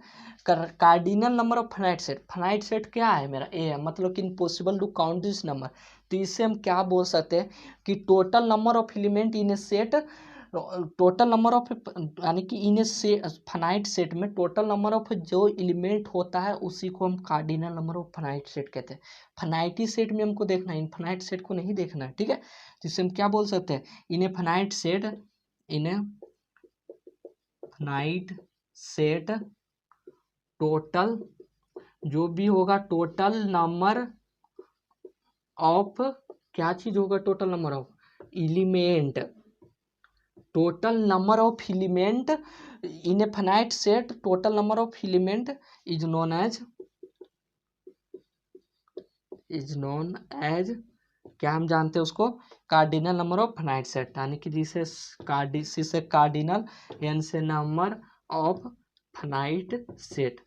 cardinal number of finite set क्या है मेरा ए है, मतलब कि impossible to count this number. तो इससे हम क्या बोल सकते हैं कि total number of element in a set, total number of, यानी कि इन ए फाइनाइट सेट में टोटल नंबर ऑफ जो एलिमेंट होता है उसी को हम cardinal number of finite set कहते हैं। फाइनाइटी सेट में हमको देखना है, इनफाइनाइट सेट को नहीं देखना है। ठीक है, तो इससे हम क्या बोल सकते हैं, in a finite set total जो भी होगा, टोटल नंबर ऑफ, क्या चीज होगा, total number of element, total number of element in a finite set, total number of element is known as क्या हम जानते हैं उसको, cardinal number of finite set, यानी कि जिसे कार्डिनल एन से नंबर ऑफ फाइनाइट सेट।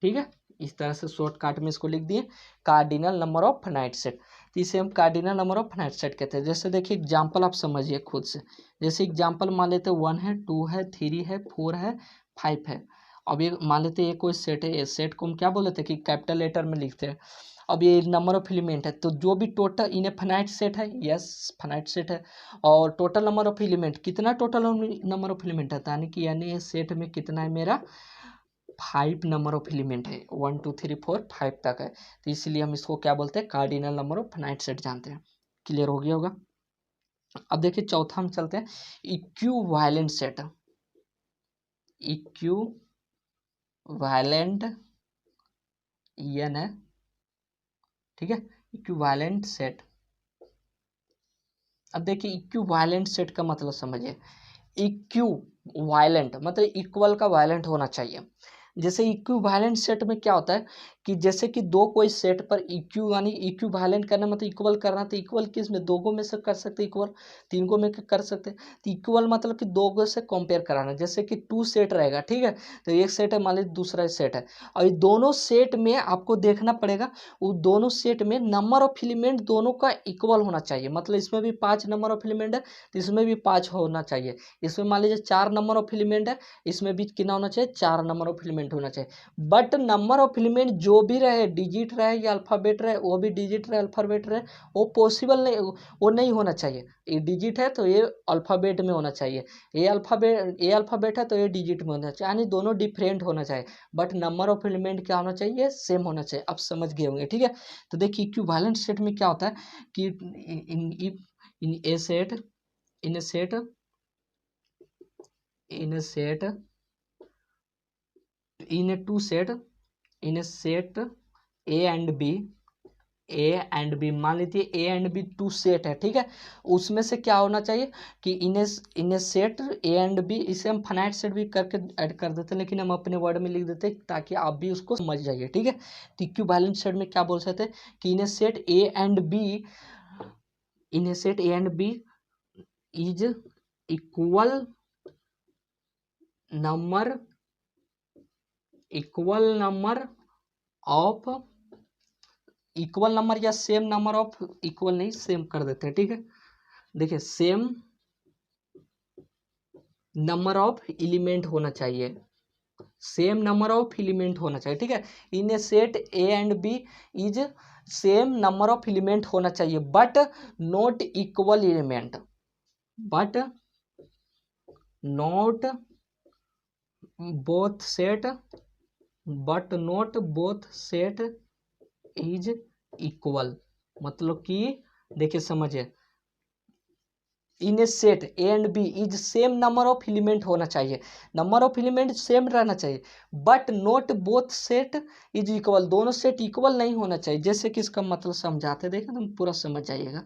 ठीक है, इस तरह से शॉर्टकट में इसको लिख दिए cardinal number of finite set, तो इसे हम cardinal number of finite set कहते हैं। जैसे देखिए एग्जांपल आप समझिए खुद से, जैसे एग्जांपल मान लेते हैं 1 है 2 है 3 है 4 है 5 है। अब ये मान लेते हैं ये कोई सेट है, इस सेट को हम क्या बोलते हैं कि कैपिटल लेटर में लिखते हैं। अब ये नंबर ऑफ एलिमेंट है, तो जो भी टोटल इन फाइनाइट सेट है, यस फाइनाइट सेट है, और टोटल नंबर ऑफ एलिमेंट कितना, टोटल नंबर ऑफ एलिमेंट है, यानी ये सेट में कितना है मेरा 5 नंबर ऑफ एलिमेंट है, 1 2 3 4 5 तक है, तो इसलिए हम इसको क्या बोलते हैं, cardinal number of finite set जानते हैं। क्लियर हो गया होगा। अब देखिए चौथा हम चलते हैं, इक्विवेलेंट सेट। इक्विवेलेंट एन है, ठीक है, इक्विवेलेंट सेट। अब देखिए इक्विवेलेंट सेट का मतलब समझिए, इक्विवेलेंट मतलब इक्वल का वायलेंट होना चाहिए। जैसे इक्विवेलेंट सेट में क्या होता है कि जैसे कि दो कोई सेट पर इक्यू, यानी इक्विवेलेंट करना मतलब इक्वल करना, तो इक्वल किस में, दो में से कर सकते, इक्वल 3 में कर सकते। तो इक्वल मतलब कि 2 से कंपेयर कराना, जैसे कि 2 सेट रहेगा, ठीक है, तो एक सेट है मान लीजिए, दूसरा सेट है, और ये दोनों सेट में आपको देखना पड़ेगा, वो दोनों सेट में नंबर ऑफ एलिमेंट दोनों का इक्वल होना चाहिए। मतलब इसमें भी 5 नंबर ऑफ एलिमेंट है तो इसमें भी 5 होना चाहिए। इसमें मान लीजिए 4 नंबर ऑफ एलिमेंट है, इसमें भी कितना होना चाहिए, 4 नंबर ऑफ एलिमेंट होना चाहिए। बट नंबर ऑफ एलिमेंट जो भी रहे, डिजिट रहे या अल्फाबेट रहे, वो भी डिजिट रहे अल्फाबेट रहे, वो पॉसिबल नहीं, वो नहीं होना चाहिए। ये डिजिट है तो ये अल्फाबेट में होना चाहिए, ये अल्फाबेट है तो ये डिजिट में होना चाहिए, यानी दोनों डिफरेंट होना चाहिए, बट नंबर ऑफ एलिमेंट क्या होना चाहिए, सेम होना चाहिए। अब समझ गए होंगे। ठीक है, तो देखिए इक्विवेलेंट सेट में क्या होता है कि in a set in a set in a set in a two set in a set a and b मान लीजिए ए एंड बी 2 सेट है, ठीक है, उसमें से क्या होना चाहिए कि in a set A and B, इसे हम फाइनाइट सेट भी करके ऐड कर देते हैं, लेकिन हम अपने वर्ड में लिख देते हैं ताकि आप भी उसको समझ जाइए। ठीक है, तो इक्विवेलेंट सेट में क्या बोल सकते हैं कि in a set A and B is equal number of equal number या सेम नंबर ऑफ, इक्वल नहीं सेम कर देते हैं। ठीक है, देखिए सेम नंबर ऑफ एलिमेंट होना चाहिए, सेम नंबर ऑफ एलिमेंट होना चाहिए। ठीक है, in a set A and B is same number of element होना चाहिए, but not equal element, but not both set but not both set is equal. मतलब कि देखिए समझिए, in a set A and B is same number of element होना चाहिए, number of element same रहना चाहिए, but not both set is equal, दोनों set equal नहीं होना चाहिए। जैसे कि इसका मतलब समझाते देखें तुम पूरा समझ जाइएगा।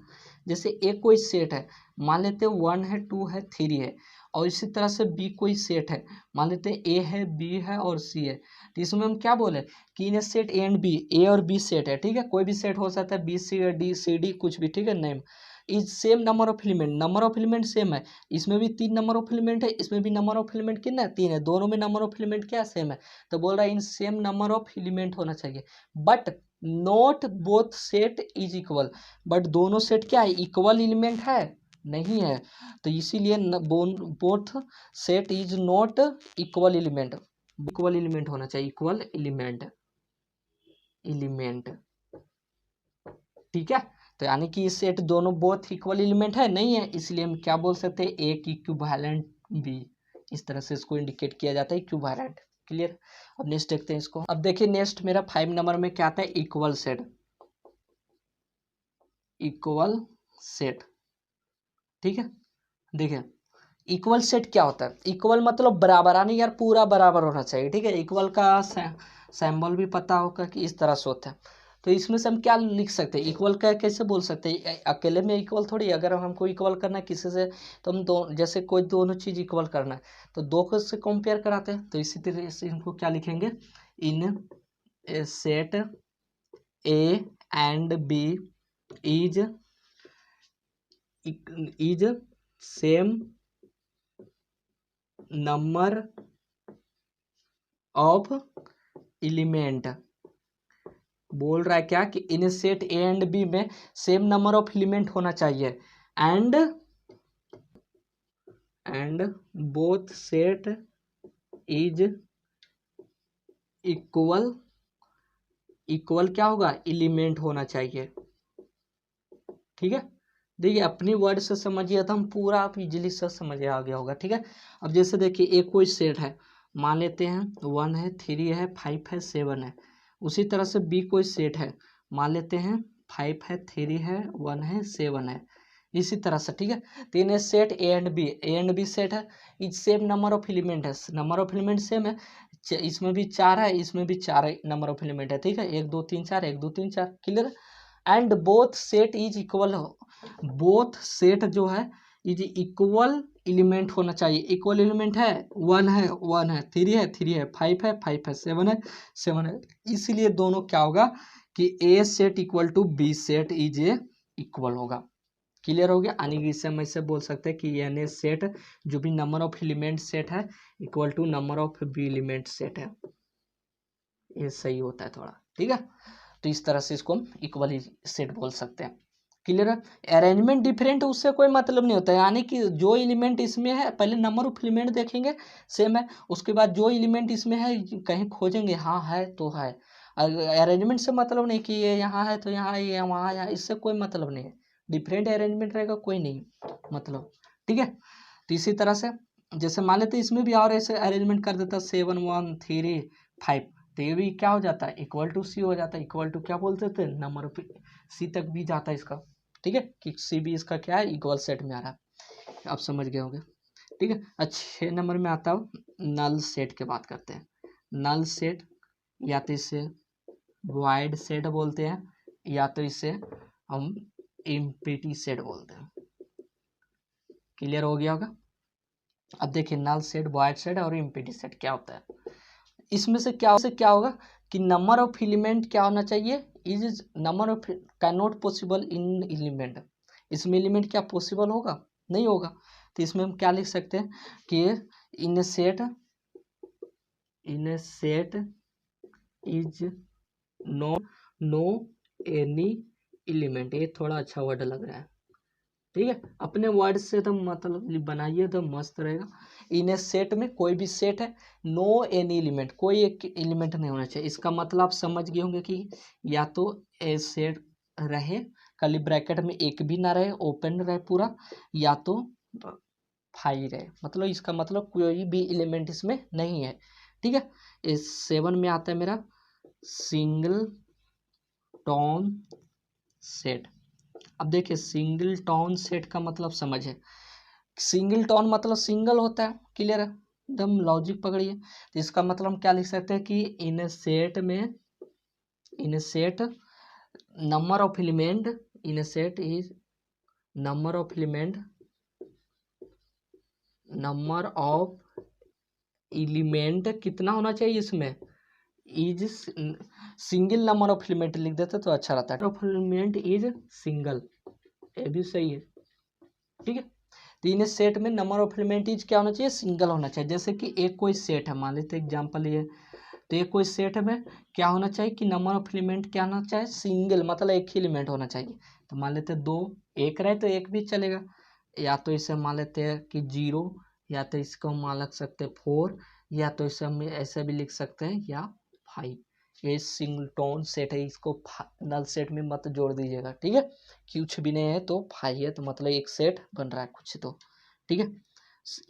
जैसे ए कोई सेट है, मान लेते हैं 1 है 2 है 3 है, और इसी तरह से बी कोई सेट है, मान लेते हैं ए है बी है और सी है। तो इसमें हम क्या बोले कि in a set A and B, ए और बी सेट है, ठीक है, कोई भी सेट हो सकता है, B C D C D कुछ भी, ठीक है, name is same number of element, number of element same है, इसमें भी 3 नंबर ऑफ एलिमेंट है, इसमें भी नंबर ऑफ एलिमेंट कितना है 3 है, दोनों में नंबर ऑफ एलिमेंट क्या सेम है। तो बोल रहा है in same number of element होना चाहिए, but not both set is equal, but दोनों सेट क्या है इक्वल एलिमेंट है नहीं है, तो इसीलिए both set is not equal element, equal element होना चाहिए, इक्वल एलिमेंट एलिमेंट, ठीक है। तो यानी कि इस सेट दोनों बोथ इक्वल एलिमेंट है नहीं है, इसलिए हम क्या बोल सकते हैं ए की इक्विवेलेंट बी, इस तरह से इसको इंडिकेट किया जाता है इक्विवेलेंट। क्लियर। अब नेक्स्ट देखते हैं इसको। अब देखिए नेक्स्ट मेरा 5 नंबर में क्या आता है, इक्वल सेट, इक्वल सेट, ठीक है। देखिए इक्वल सेट क्या होता है, इक्वल मतलब बराबर, यानी यार पूरा बराबर होना चाहिए, ठीक है। इक्वल का सिंबल भी पता होगा कि इस तरह से होता है। तो इसमें से हम क्या लिख सकते हैं, इक्वल का कैसे बोल सकते हैं, अकेले में इक्वल थोड़ी, अगर हमको इक्वल करना है किसी से तो हम दो, जैसे कोई दोनों चीज इक्वल करना है तो दो को से कंपेयर कराते हैं, तो इसी तरह से इनको क्या लिखेंगे, in set A and B is same number of element. बोल रहा है क्या कि in set A and B में सेम नंबर ऑफ एलिमेंट होना चाहिए, and both set is equal, equal क्या होगा एलिमेंट होना चाहिए, ठीक है। देखिए अपनी वर्ड से समझिए तो हम पूरा आप इजीली से समझ आ गया होगा, ठीक है। अब जैसे देखिए एक कोई सेट है, मान लेते हैं 1 है 3 है 5 है 7 है, उसी तरह से बी कोई सेट है, मान लेते हैं 5 है 3 है 1 है 7 है, इसी तरह से, ठीक है। तीन set A and B set है, is same number of element है, नंबर ऑफ एलिमेंट सेम है, इसमें भी 4 है इसमें भी 4 नंबर ऑफ एलिमेंट है, ठीक है, 1 2 3 4 1 2 3 4, clear. And both set is equal, both set जो है इज इक्वल एलिमेंट होना चाहिए, इक्वल एलिमेंट है 1 है 1 है 3 है 3 है 5 है 5 है 7 है 7 है, इसीलिए दोनों क्या होगा कि A set equal to B set is A equal होगा। क्लियर हो गया। यानी कि इससे हम ऐसे बोल सकते हैं कि यानी सेट जो भी नंबर ऑफ एलिमेंट सेट है equal to number of B element set है, ये सही होता है थोड़ा, ठीक है। तो इस तरह से इसको हम इक्वली सेट बोल सकते हैं। क्लियर है। अरेंजमेंट डिफरेंट उससे कोई मतलब नहीं होता है, यानी कि जो एलिमेंट इसमें है पहले नंबर ऑफ एलिमेंट देखेंगे सेम है, उसके बाद जो एलिमेंट इसमें है कहीं खोजेंगे हाँ है तो है, अरेंजमेंट से मतलब नहीं कि ये यहाँ है तो यहाँ है, ये वहाँ है, इससे कोई मतलब नहीं है, डिफरेंट अरेंजमेंट रहेगा कोई नहीं मतलब, ठीक है। तो इसी तरह से जैसे मान लेते इसमें भी और ऐसे अरेंजमेंट कर देता 7 1 3 5, तो ये भी क्या हो जाता है इक्वल टू सी हो जाता है, इक्वल टू क्या बोलते थे नंबर ऑफ सी तक भी जाता है इसका, ठीक है, कि सी भी इसका क्या है इक्वल सेट में आ रहा है, आप समझ गए होंगे, ठीक है। अच्छे नंबर में आता हो नल सेट की बात करते हैं। नल सेट या तो इसे वाइड सेट बोलते हैं या तो इसे हम एम्प्टी सेट बोलते हैं। क्लियर हो गया होगा। अब देखिए नल सेट वाइड सेट और एम्प्टी सेट क्या होता है, इसमें से क्या होगा कि नंबर ऑफ एलिमेंट क्या होना चाहिए, is number of can not possible in element, इसमें एलिमेंट क्या पॉसिबल होगा नहीं होगा, तो इसमें हम क्या लिख सकते हैं कि in set is no any element, ये थोड़ा अच्छा वर्ड लग रहा है, ठीक है। अपने वर्ड से तो मतलब बनाइए तो मस्त रहेगा। इन ए सेट में कोई भी सेट है, नो एनी एलिमेंट, कोई एक एलिमेंट नहीं होना चाहिए, इसका मतलब आप समझ गए होंगे कि या तो ए सेट रहे कर्ली ब्रैकेट में एक भी ना रहे ओपन रहे पूरा, या तो फाई रहे, मतलब इसका मतलब कोई भी एलिमेंट इसमें नहीं है, ठीक है। इस 7 में आता है मेरा सिंगल टोन सेट। अब देखिए सिंगल टोन सेट का मतलब समझे, सिंगल टोन मतलब सिंगल होता है, क्लियर है, एकदम लॉजिक पकड़िए। तो इसका मतलब हम क्या लिख सकते हैं कि in set number of element, in set is number of element, number of element कितना होना चाहिए इसमें, is single number of element लिख देते तो अच्छा रहता है, ऑफ एलिमेंट इज सिंगल, ये भी सही है, ठीक है। तो इन सेट में नंबर ऑफ एलिमेंट इज क्या होना चाहिए, सिंगल होना चाहिए। जैसे कि एक कोई सेट है, मान लेते एग्जांपल ये, तो एक कोई सेट में क्या होना चाहिए कि नंबर ऑफ एलिमेंट क्या होना चाहिए, सिंगल, मतलब एक ही एलिमेंट होना चाहिए। तो मान लेते दो, एक रहे तो एक भी चलेगा, या तो इसे मान लेते हैं कि 0, या तो इसको मान लग सकते हैं 4, या तो इसे हम ऐसे भी लिख सकते हैं या 5। ये सिंगल टोन सेट है, इसको नल सेट में मत जोड़ दीजिएगा, ठीक है। कुछ भी नहीं है तो 5 है, तो मतलब एक सेट बन रहा है कुछ तो, ठीक है।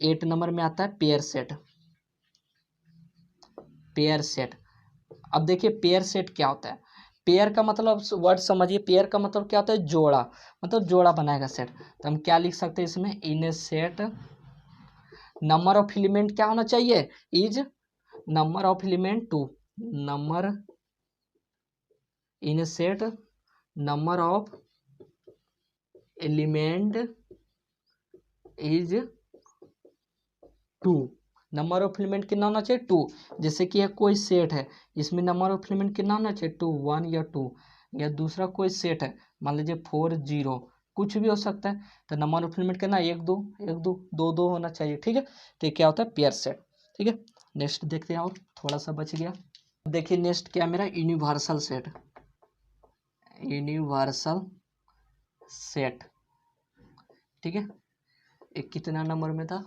8 नंबर में आता है पेयर सेट। पेयर सेट, अब देखिए पेयर सेट क्या होता है। पेयर का मतलब वर्ड समझिए, पेयर का मतलब क्या होता है, जोड़ा, मतलब जोड़ा बनाएगा सेट। तो हम क्या लिख सकते हैं इसमें, इन a set number of element क्या होना चाहिए, is number of element 2, number in a set number of element is 2, number of element कितना होना चाहिए, 2। जैसे कि एक कोई सेट है, इसमें नंबर ऑफ एलिमेंट कितना होना चाहिए, 2, 1 या 2। या दूसरा कोई सेट है, मान लीजिए 4, 0, कुछ भी हो सकता है, तो नंबर ऑफ एलिमेंट कितना, 1 2 1 2 2 2 होना चाहिए, ठीक है। तो ये क्या होता है, पेयर सेट, ठीक है। नेक्स्ट देखते हैं, और थोड़ा सा बच गया। देखिए नेक्स्ट क्या मेरा, यूनिवर्सल सेट। यूनिवर्सल सेट, ठीक है। एक कितना नंबर में था,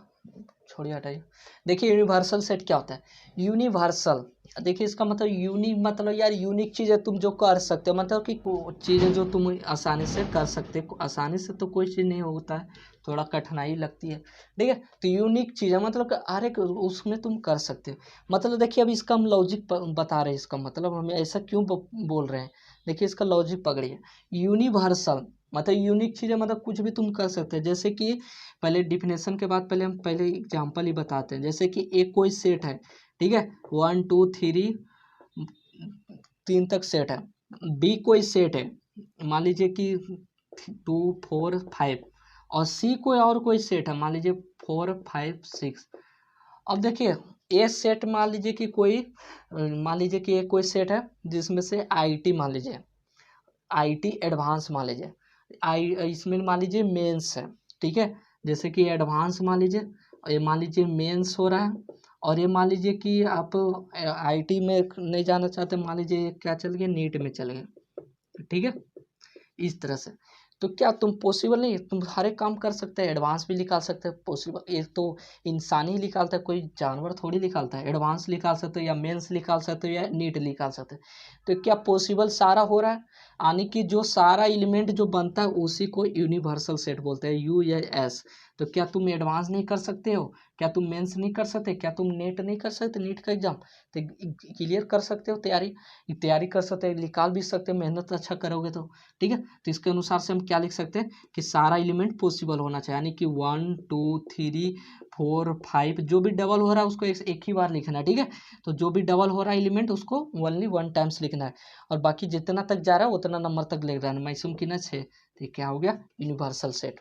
छोड़िए हटाइए। देखिए यूनिवर्सल सेट क्या होता है, यूनिवर्सल, देखिए इसका मतलब यूनिक, मतलब यार यूनिक चीज़ है तुम जो कर सकते हो, मतलब कि चीज़ें जो तुम आसानी से कर सकते हो, आसानी से तो कोई चीज़ नहीं होता है, थोड़ा कठिनाई लगती है, ठीक है। तो यूनिक चीज़ है, मतलब कि हर एक उसमें तुम कर सकते हो। मतलब देखिए अब इसका हम लॉजिक बता रहे हैं, इसका मतलब हम ऐसा क्यों बोल रहे हैं, देखिए इसका लॉजिक पकड़िए। यूनिवर्सल मतलब यूनिक चीज़ है, मतलब कुछ भी तुम कर सकते हो। जैसे कि पहले डिफिनेशन के बाद पहले हम पहले एग्जांपल ही बताते हैं। जैसे कि एक कोई सेट है, ठीक है, 1 2 3 तक सेट है। बी कोई सेट है, मान लीजिए कि 2 4 5, और सी कोई और कोई सेट है, मान लीजिए 4 5 6। अब देखिए ए सेट मान लीजिए कि कोई, मान लीजिए कि एक कोई सेट है जिसमें से आईटी मान लीजिए, आईटी एडवांस मान लीजिए, आई इसमें मान लीजिए मेंस है, ठीक है। जैसे कि एडवांस मान लीजिए, और ये मान लीजिए मेंस हो रहा है, और ये मान लीजिए कि आप आईटी में नहीं जाना चाहते, मान लीजिए क्या चल गया, नीट में चल गए, ठीक है। इस तरह से तो क्या तुम पॉसिबल नहीं, तुम हर एक काम कर सकते हैं, एडवांस भी निकाल सकते हैं, पॉसिबल एक तो इंसान ही निकालता है, कोई जानवर थोड़ी निकालता है। एडवांस निकाल सकते हो, या मेंस निकाल सकते हो, या नीट निकाल सकते हो। तो क्या पॉसिबल सारा हो रहा है, यानी कि जो सारा एलिमेंट जो बनता है उसी को यूनिवर्सल सेट बोलते हैं, यू या एस। तो क्या तुम एडवांस नहीं कर सकते हो, क्या तुम मेंस नहीं कर सकते, क्या तुम नेट नहीं कर सकते, नीट का एग्जाम तो क्लियर कर सकते हो, तैयारी कर सकते हो, निकाल भी सकते हो, मेहनत अच्छा करोगे तो, ठीक है। तो इसके अनुसार से हम क्या लिख सकते हैं कि सारा एलिमेंट पॉसिबल होना चाहिए, यानी कि 1 2 3 4 5 जो भी डबल हो रहा है उसको एक ही बार लिखना है, ठीक है। तो जो भी डबल हो रहा है एलिमेंट उसको ओनली 1 टाइम्स लिखना है, और बाकी जितना तक जा रहा है उतना नंबर तक लिख रहा है, मैक्सिमम कितना 6। तो क्या हो गया, यूनिवर्सल सेट,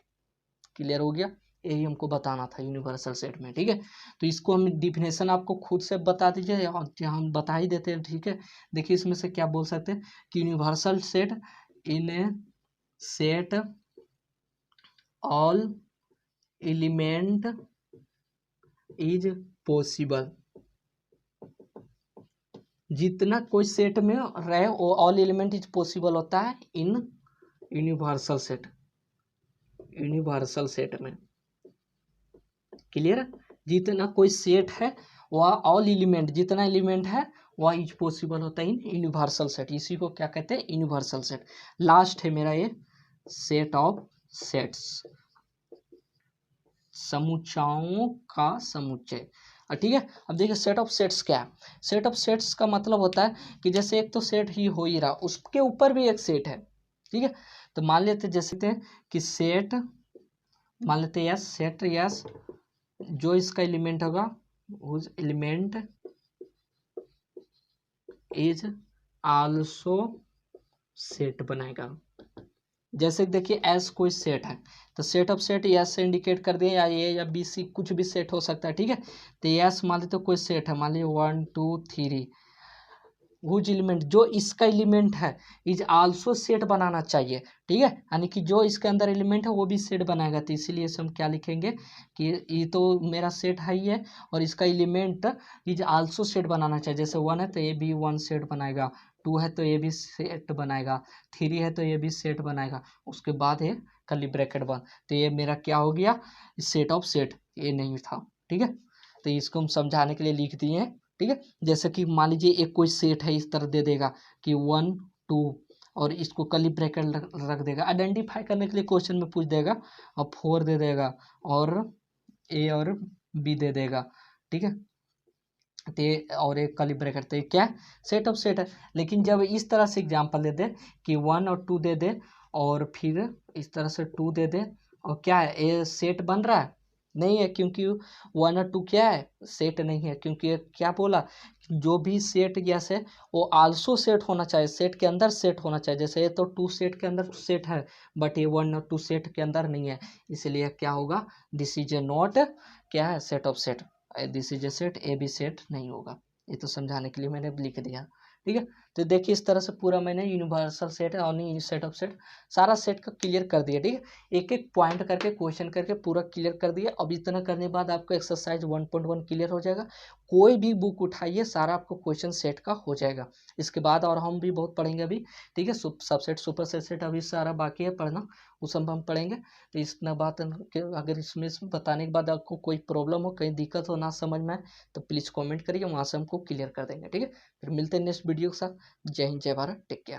क्लियर हो गया। यही हमको बताना था यूनिवर्सल सेट में, ठीक है। तो इसको हम डिफिनेशन आपको खुद से बता दीजिए, हम बता ही देते हैं, ठीक है। देखिए इसमें से क्या बोल सकते हैं कि universal set in a set all element is possible, जितना कोई सेट में रहे वो ऑल एलिमेंट इज पॉसिबल होता है इन यूनिवर्सल सेट, यूनिवर्सल सेट में, क्लियर। जितना कोई सेट है वह ऑल एलिमेंट, जितना एलिमेंट है वह इज पॉसिबल होता है इन यूनिवर्सल सेट, इसी को क्या कहते हैं, यूनिवर्सल सेट। लास्ट है मेरा ये सेट ऑफ सेट्स, समुच्चयों का समुच्चय। ठीक है। अब देखिए सेट ऑफ सेट्स क्या है। सेट ऑफ सेट्स का मतलब होता है कि जैसे एक तो सेट ही हो ही रहा, उसके ऊपर भी एक सेट है, ठीक है। तो मान लेते जैसे थे कि सेट, मान लेते हैं यस, सेट यस, जो इसका एलिमेंट होगा उस एलिमेंट इज आल्सो सेट बनाएगा। जैसे देखिए एस कोई सेट है, तो सेट ऑफ सेट एस से इंडिकेट कर दिए, या ए या बी सी कुछ भी सेट हो सकता है, ठीक है। तो एस मान लीजिए कोई सेट है, मान लीजिए 1 2 3, हुज एलिमेंट, जो इसका एलिमेंट है इज आल्सो सेट बनाना चाहिए, ठीक है। यानी कि जो इसके अंदर एलिमेंट है वो भी सेट बनाएगा। तो इसीलिए हम क्या लिखेंगे कि ये तो मेरा सेट है ही है, और इसका एलिमेंट इज आल्सो सेट बनाना चाहिए। जैसे 1 है तो ये भी 1 सेट बनाएगा, 2 है तो ये भी सेट बनाएगा, 3 है तो ये भी सेट बनाएगा, उसके बाद ये कर्ली ब्रैकेट बंद। तो ये मेरा क्या हो गया, सेट ऑफ सेट, ये नहीं था, ठीक है। तो इसको हम समझाने के लिए लिख दिए हैं, ठीक है। जैसे कि मान लीजिए एक कोई सेट है, इस तरह दे देगा कि 1 2, और इसको कर्ली ब्रैकेट रख देगा, आइडेंटिफाई करने के लिए क्वेश्चन में पूछ देगा, और 4 दे देगा, और ए और बी दे देगा, ठीक है। तो और एक कर्ली ब्रैकेट, तो क्या सेट ऑफ सेट है। लेकिन जब इस तरह से एग्जांपल दे दे कि 1 और 2 दे दे, और फिर इस तरह से 2 दे दे, और क्या है ये सेट बन रहा है, नहीं है, क्योंकि 1 और 2 क्या है, सेट नहीं है। क्योंकि ये क्या बोला, जो भी सेट जैसे वो आल्सो सेट होना चाहिए, सेट के अंदर सेट होना चाहिए। जैसे ये तो 2 सेट के अंदर सेट है, बट ये 1 और 2 सेट के अंदर नहीं है, इसलिए क्या होगा, दिस इज ए नॉट क्या है, set of set, this is a set, A B set नहीं होगा। ये तो समझाने के लिए मैंने लिख दिया, ठीक है। तो देखिए इस तरह से पूरा मैंने यूनिवर्सल सेट और सेट ऑफ सेट सारा सेट का क्लियर कर दिया, ठीक है। एक एक पॉइंट करके क्वेश्चन करके पूरा क्लियर कर दिया। अब इतना करने के बाद आपको एक्सरसाइज 1.1 क्लियर हो जाएगा। कोई भी बुक उठाइए, सारा आपको क्वेश्चन सेट का हो जाएगा। इसके बाद और हम भी बहुत पढ़ेंगे अभी, ठीक है। सबसेट सुपर सेट अभी सारा बाकी है पढ़ना, उस सब हम पढ़ेंगे। तो इतना बात अगर इसमें बताने के बाद आपको कोई प्रॉब्लम हो, कहीं दिक्कत हो, ना समझ में आए, तो प्लीज़ कमेंट करिए, वहाँ से हमको क्लियर कर देंगे, ठीक है। फिर मिलते हैं नेक्स्ट वीडियो के साथ। जय हिंद, जय भारत, टेक केयर।